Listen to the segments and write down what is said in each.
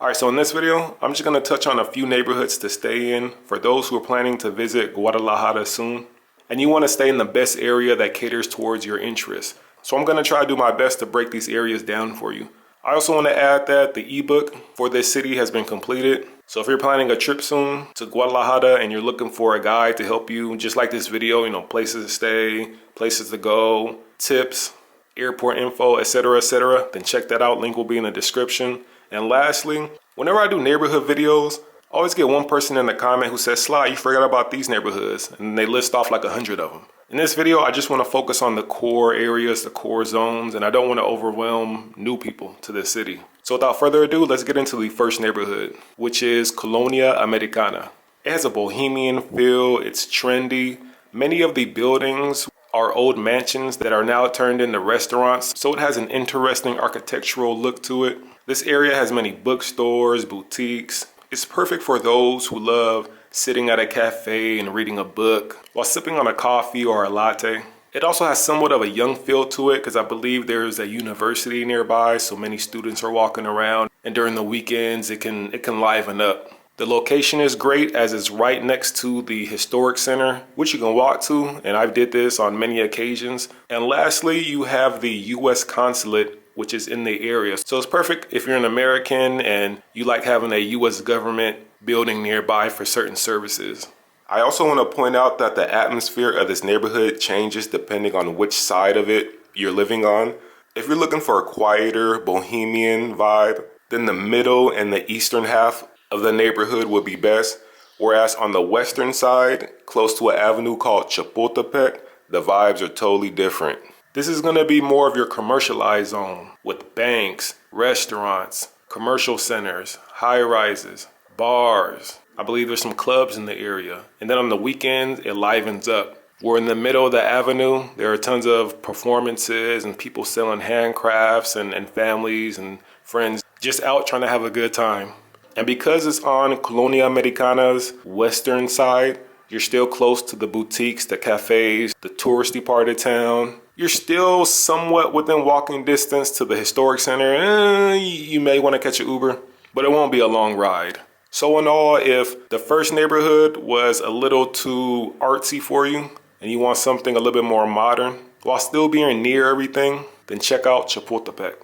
Alright, so in this video, I'm just going to touch on a few neighborhoods to stay in for those who are planning to visit Guadalajara soon. And you want to stay in the best area that caters towards your interests. So I'm going to try to do my best to break these areas down for you. I also want to add that the ebook for this city has been completed. So if you're planning a trip soon to Guadalajara and you're looking for a guide to help you, just like this video, places to stay, places to go, tips, airport info, etc., then check that out. Link will be in the description. And lastly, whenever I do neighborhood videos, I always get one person in the comment who says, Sly, you forgot about these neighborhoods. And they list off like 100 of them. In this video, I just want to focus on the core areas, the core zones, and I don't want to overwhelm new people to this city. So without further ado, let's get into the first neighborhood, which is Colonia Americana. It has a bohemian feel, it's trendy. Many of the buildings are old mansions that are now turned into restaurants, so it has an interesting architectural look to it. This area has many bookstores, boutiques. It's perfect for those who love sitting at a cafe and reading a book while sipping on a coffee or a latte. It also has somewhat of a young feel to it because I believe there's a university nearby, so many students are walking around, and during the weekends it can liven up. The location is great as it's right next to the historic center, which you can walk to, and I've did this on many occasions. And lastly, you have the U.S. consulate, which is in the area. So it's perfect if you're an American and you like having a U.S. government building nearby for certain services. I also want to point out that the atmosphere of this neighborhood changes depending on which side of it you're living on. If you're looking for a quieter, bohemian vibe, then the middle and the eastern half of the neighborhood would be best. Whereas on the western side, close to an avenue called Chapultepec, the vibes are totally different. This is going to be more of your commercialized zone with banks, restaurants, commercial centers, high rises, bars. I believe there's some clubs in the area. And then on the weekends, it livens up. We're in the middle of the avenue. There are tons of performances and people selling handcrafts and families and friends just out trying to have a good time. And because it's on Colonia Americana's western side, you're still close to the boutiques, the cafes, the touristy part of town. You're still somewhat within walking distance to the historic center. You may want to catch an Uber, but it won't be a long ride. So in all, if the first neighborhood was a little too artsy for you and you want something a little bit more modern while still being near everything, then check out Chapultepec.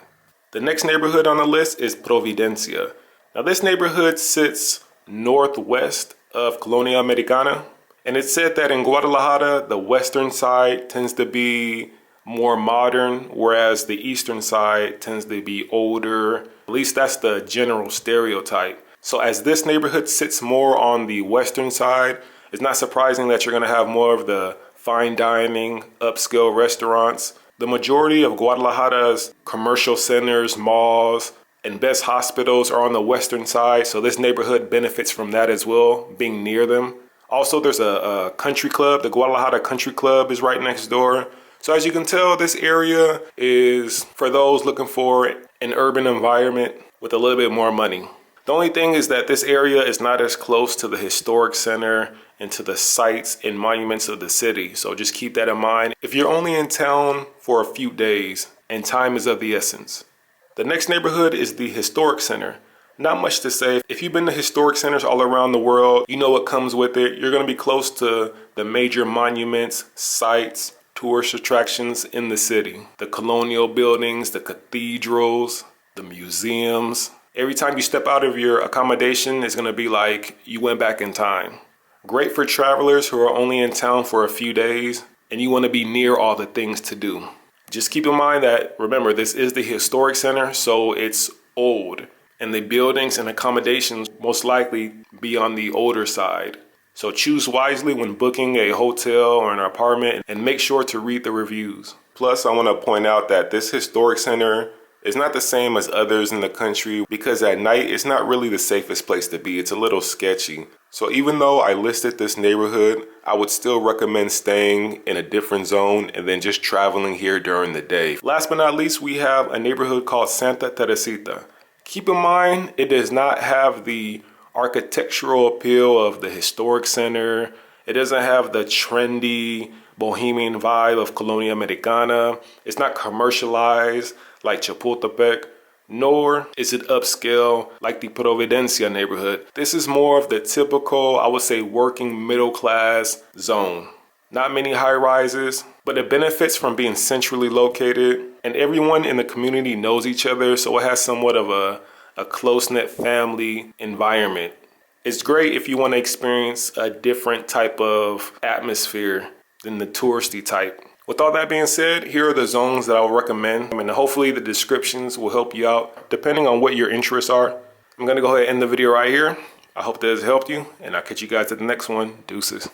The next neighborhood on the list is Providencia. Now this neighborhood sits northwest of Colonia Americana, and it's said that in Guadalajara, the western side tends to be more modern, whereas the eastern side tends to be older. At least that's the general stereotype. So as this neighborhood sits more on the western side, it's not surprising that you're going to have more of the fine dining, upscale restaurants. The majority of Guadalajara's commercial centers, malls, and best hospitals are on the western side, so this neighborhood benefits from that as well, being near them. Also, there's a country club. The Guadalajara Country Club is right next door. So as you can tell, this area is for those looking for an urban environment with a little bit more money. The only thing is that this area is not as close to the historic center and to the sites and monuments of the city. So just keep that in mind if you're only in town for a few days and time is of the essence. The next neighborhood is the historic center. Not much to say. If you've been to historic centers all around the world, you know what comes with it. You're going to be close to the major monuments, sites, tourist attractions in the city. The colonial buildings, the cathedrals, the museums. Every time you step out of your accommodation, it's going to be like you went back in time. Great for travelers who are only in town for a few days and you want to be near all the things to do. Just keep in mind that, remember, this is the historic center, so it's old. And the buildings and accommodations most likely be on the older side. So choose wisely when booking a hotel or an apartment and make sure to read the reviews. Plus, I want to point out that this historic center is not the same as others in the country because at night it's not really the safest place to be. It's a little sketchy. So even though I listed this neighborhood, I would still recommend staying in a different zone and then just traveling here during the day. Last but not least, we have a neighborhood called Santa Teresita. Keep in mind, it does not have the architectural appeal of the historic center. It doesn't have the trendy bohemian vibe of Colonia Americana. It's not commercialized like Chapultepec. nor is it upscale like the Providencia neighborhood. This is more of the typical, I would say, working middle class zone. Not many high rises, but it benefits from being centrally located, and everyone in the community knows each other, so it has somewhat of a close-knit family environment. It's great if you want to experience a different type of atmosphere than the touristy type. With all that being said, here are the zones that I would recommend, and hopefully the descriptions will help you out depending on what your interests are. I'm going to go ahead and end the video right here. I hope that has helped you, and I'll catch you guys at the next one. Deuces.